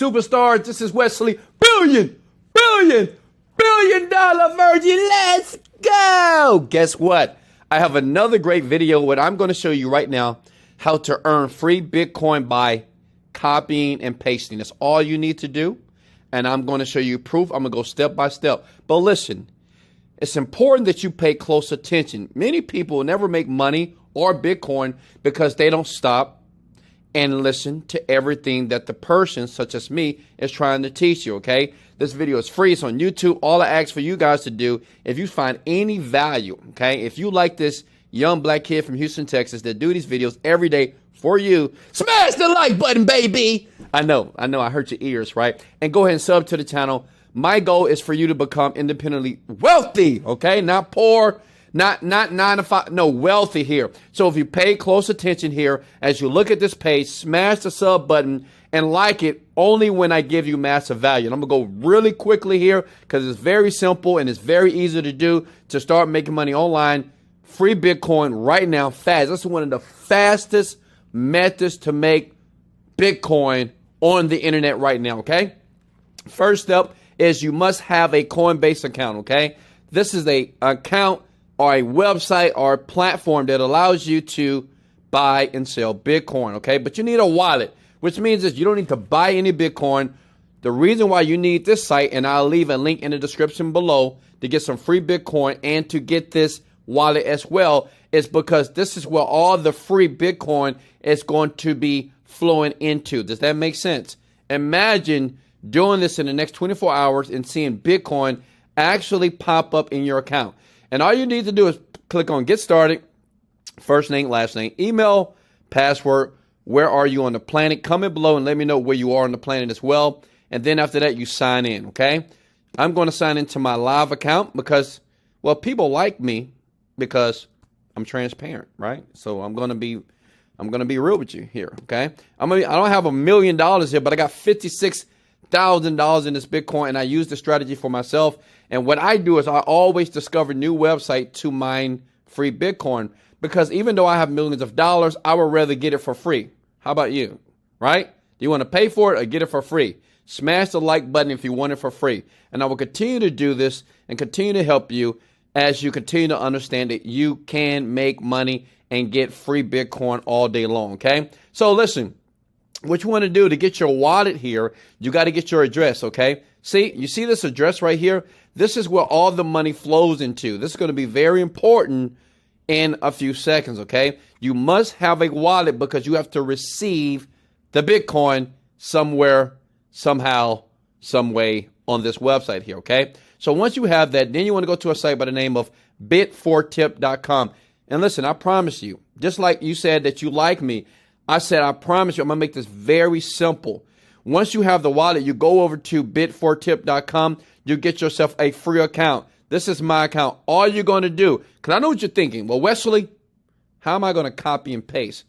superstars. This is Wesley billion dollar virgin. Let's go. Guess what? I have another great video where I'm going to show you right now how to earn free Bitcoin by copying and pasting. That's all you need to do. And I'm going to show you proof. I'm going to go step by step. But listen, it's important that you pay close attention. Many people will never make money or Bitcoin because they don't stop and listen to everything that the person, such as me, is trying to teach you, okay? This video is free. It's on YouTube. All I ask for you guys to do, if you find any value, okay? If you like this young black kid from Houston, Texas that do these videos every day for you, smash the like button, baby. I know, I hurt your ears, right? And go ahead and sub to the channel. My goal is for you to become independently wealthy, okay? Not poor, not 9 to 5, no, wealthy here. So if you pay close attention here, as you look at this page, smash the sub button and like it only when I give you massive value. And I'm gonna go really quickly here because it's very simple and it's very easy to do to start making money online. Free Bitcoin right now, fast. This is one of the fastest methods to make Bitcoin on the internet right now, okay? First step is you must have a Coinbase account, okay? This is a account or a website or a platform that allows you to buy and sell Bitcoin, okay? But you need a wallet, which means that you don't need to buy any Bitcoin. The reason why you need this site, and I'll leave a link in the description below to get some free Bitcoin and to get this wallet as well, is because this is where all the free Bitcoin is going to be flowing into. Does that make sense? Imagine doing this in the next 24 hours and seeing Bitcoin actually pop up in your account. And all you need to do is click on get started, first name, last name, email, password, where are you on the planet? Comment below and let me know where you are on the planet as well. And then after that, you sign in, okay? I'm going to sign into my live account because, well, people like me because I'm transparent, right? So I'm going to be real with you here, okay? I don't have $1 million here, but I got $56,000 in this Bitcoin, and I use the strategy for myself. And what I do is I always discover new website to mine free Bitcoin, because even though I have millions of dollars, I would rather get it for free. How about you, right? Do you want to pay for it or get it for free? Smash the like button if you want it for free. And I will continue to do this and continue to help you as you continue to understand that you can make money and get free Bitcoin all day long, okay? So listen, what you want to do to get your wallet here, you got to get your address, okay? See, you see this address right here? This is where all the money flows into. This is going to be very important in a few seconds, okay? You must have a wallet because you have to receive the Bitcoin somewhere, somehow, some way on this website here, okay? So once you have that, then you want to go to a site by the name of bit4tip.com. And listen, I promise you, just like you said that you like me, I said, I promise you, I'm going to make this very simple. Once you have the wallet, you go over to bit4tip.com. You get yourself a free account. This is my account. All you're going to do, because I know what you're thinking. Well, Wesley, how am I going to copy and paste?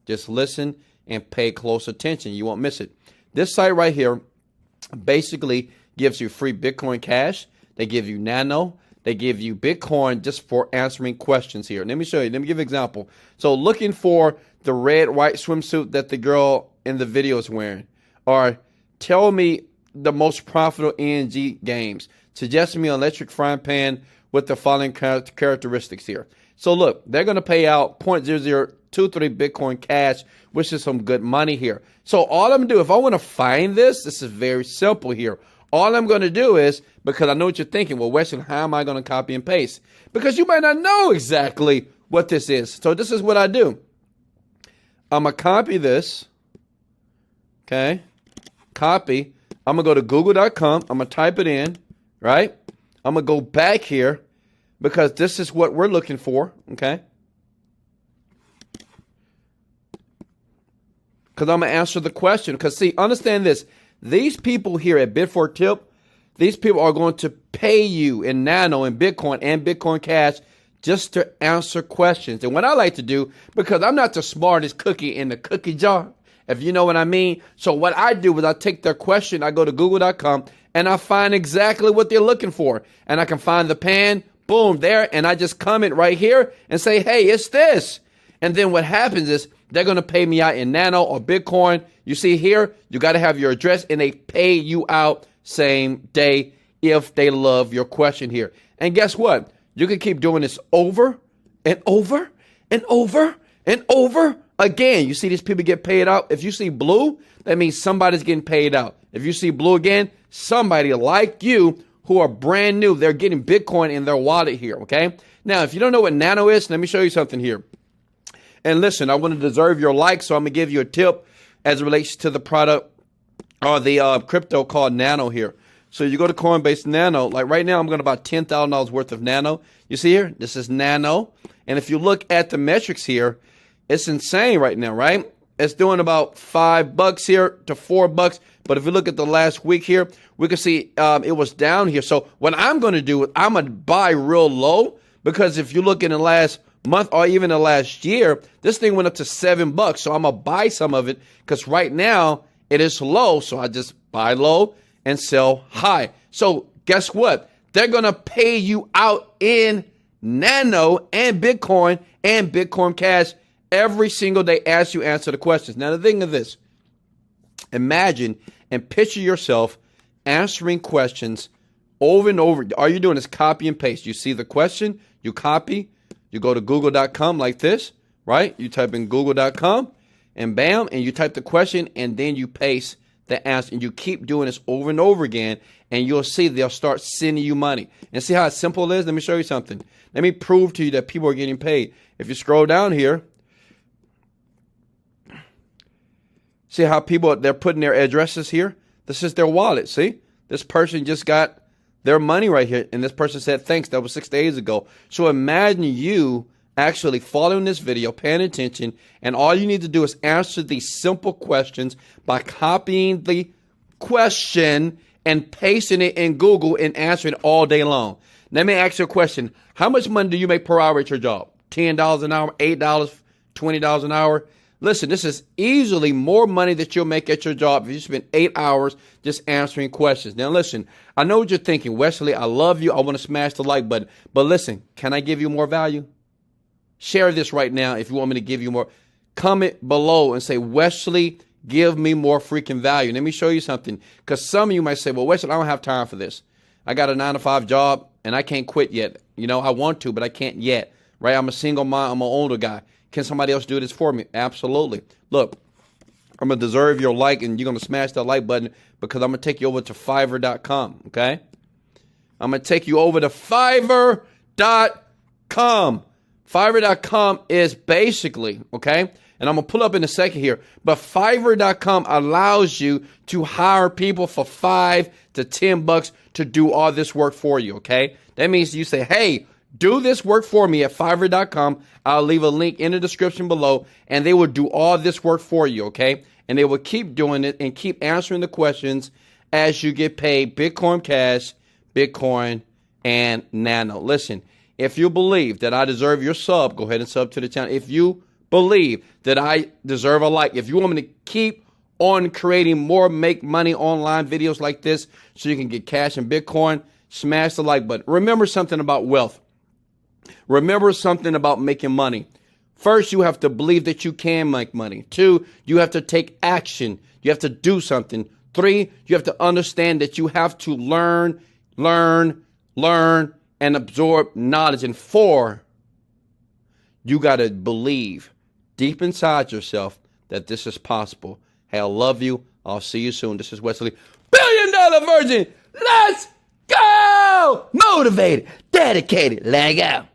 Just listen and pay close attention. You won't miss it. This site right here basically gives you free Bitcoin Cash. They give you Nano. They give you Bitcoin just for answering questions here. Let me show you. Let me give you an example. So looking for the red, white swimsuit that the girl in the video is wearing. Or tell me the most profitable ENG games. Suggest me an electric frying pan with the following characteristics here. So look, they're going to pay out 0.0023 Bitcoin Cash, which is some good money here. So all I'm going to do, if I want to find this is very simple here. All I'm going to do is, because I know what you're thinking, well, Wesley, how am I going to copy and paste? Because you might not know exactly what this is. So this is what I do. I'm going to copy this. Okay. Copy. I'm going to go to google.com. I'm going to type it in, right? I'm going to go back here because this is what we're looking for, okay? Because I'm going to answer the question. Because, see, understand this. These people here at Bit4Tip, these people are going to pay you in Nano and Bitcoin and Bitcoin Cash just to answer questions. And what I like to do, because I'm not the smartest cookie in the cookie jar, if you know what I mean. So what I do is I take their question, I go to google.com, and I find exactly what they're looking for. And I can find the pan, boom, there, and I just comment right here and say, hey, it's this. And then what happens is They're going to pay me out in Nano or Bitcoin. You see here, you got to have your address, and they pay you out same day if they love your question here. And guess what? You can keep doing this over and over and over and over again. You see these people get paid out. If you see blue, that means somebody's getting paid out. If you see blue again, somebody like you who are brand new, they're getting Bitcoin in their wallet here, okay? Now, if you don't know what Nano is, let me show you something here. And listen, I want to deserve your like, so I'm going to give you a tip as it relates to the product or the crypto called Nano here. So you go to Coinbase Nano. Like right now, I'm going to buy $10,000 worth of Nano. You see here? This is Nano. And if you look at the metrics here, it's insane right now, right? It's doing about $5 here to $4. But if you look at the last week here, we can see it was down here. So what I'm going to do is I'm going to buy real low, because if you look in the last month or even the last year, this thing went up to $7. So I'm going to buy some of it because right now it is low. So I just buy low and sell high. So guess what? They're going to pay you out in Nano and Bitcoin Cash every single day as you answer the questions. Now, the thing is this. Imagine and picture yourself answering questions over and over. All you're doing is copy and paste. You see the question, you copy, you go to google.com like this, right? You type in google.com and bam, and you type the question and then you paste the answer, and you keep doing this over and over again, and you'll see they'll start sending you money. And see how simple it is? Let me show you something. Let me prove to you that people are getting paid. If you scroll down here, see how people, they're putting their addresses here? This is their wallet, see? This person just got their money right here, and this person said thanks. That was 6 days ago. So imagine you actually following this video, paying attention, and all you need to do is answer these simple questions by copying the question and pasting it in Google and answering it all day long. Let me ask you a question. How much money do you make per hour at your job? $10 an hour, $8, $20 an hour? Listen, this is easily more money that you'll make at your job if you spend 8 hours just answering questions. Now, listen, I know what you're thinking. Wesley, I love you. I want to smash the like button. But listen, can I give you more value? Share this right now if you want me to give you more. Comment below and say, Wesley, give me more freaking value. Let me show you something. Because some of you might say, well, Wesley, I don't have time for this. I got a 9-to-5 job and I can't quit yet. You know, I want to, but I can't yet. Right? I'm a single mom. I'm an older guy. Can somebody else do this for me? Absolutely. Look, I'm going to deserve your like, and you're going to smash that like button because I'm going to take you over to Fiverr.com, okay? I'm going to take you over to Fiverr.com. Fiverr.com is basically, okay, and I'm going to pull up in a second here, but Fiverr.com allows you to hire people for $5 to $10 to do all this work for you, okay? That means you say, hey, do this work for me at Fiverr.com. I'll leave a link in the description below, and they will do all this work for you, okay? And they will keep doing it and keep answering the questions as you get paid Bitcoin Cash, Bitcoin, and Nano. Listen, if you believe that I deserve your sub, go ahead and sub to the channel. If you believe that I deserve a like, if you want me to keep on creating more make money online videos like this so you can get cash and Bitcoin, smash the like button. Remember something about wealth. Remember something about making money. First, you have to believe that you can make money. 2, you have to take action. You have to do something. 3, you have to understand that you have to learn, and absorb knowledge. And 4, you got to believe deep inside yourself that this is possible. Hey, I love you. I'll see you soon. This is Wesley, $1 billion Virgin. Let's go! Motivated, dedicated, leg out.